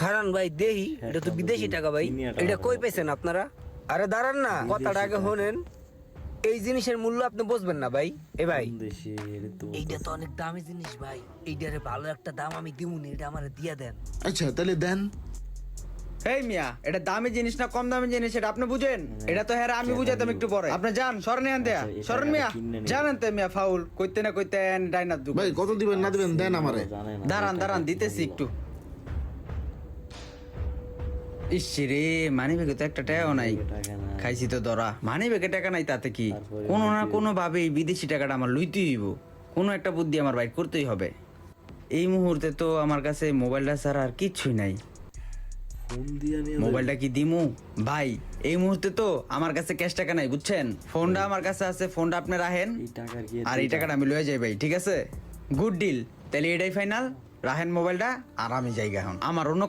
খারান ভাই দেহি, এটা তো বিদেশি টাকা ভাই। এটা কই পেয়েছেন আপনারা? আরে দাঁড়ান না, কথাটা আগে শোনেন। এই জিনিসের মূল্য আপনি বুঝবেন না ভাই। এ ভাই, এইটা তো অনেক দামি জিনিস ভাই। এইটারে ভালো একটা দাম আমি দিমুনি, এটা আমারে দিয়া দেন। আচ্ছা তাহলে দেন। এই মিয়া, এটা দামি জিনিস না কম দামি জিনিস এটা আপনি বুঝেন? এটা তো হ্যাঁ আমি বুঝাইতাম একটু পরে। আপনি যান, সরেন আন দেয়া, সরেন মিয়া, যান আনতে মিয়া। ফাউল কইতে না কইতে ডাইনার দুঃখ। ভাই কত দিবেন না দিবেন দেন আমারে। দাঁড়ান দাঁড়ান, দিতেছি একটু। ইসরে মানি ব্যাগে তো একটা টাকাও নাই, খাইছি তো ধরা। মানি ব্যাগে টাকা নাই তাতে কি, কোনো না কোনো ভাবে এই বিদেশি টাকাটা আমার লইতেই হইব। কোনো একটা বুদ্ধি আমার বাইর করতেই হবে। এই মুহূর্তে তো আমার কাছে মোবাইলটা ছাড়া আর কিচ্ছুই নাই। মোবাইলটা কি দিমু ভাই? এই মুহূর্তে তো আমার কাছে ক্যাশ টাকা নাই, বুঝছেন? ফোনটা আমার কাছে আছে, ফোনটা আপনি রাখেন আর এই টাকাটা আমি লয়ে যাই ভাই, ঠিক আছে? গুড ডিল, তাহলে এটাই ফাইনাল। রাখেন মোবাইলটা আর আমি যাই এখন, আমার অন্য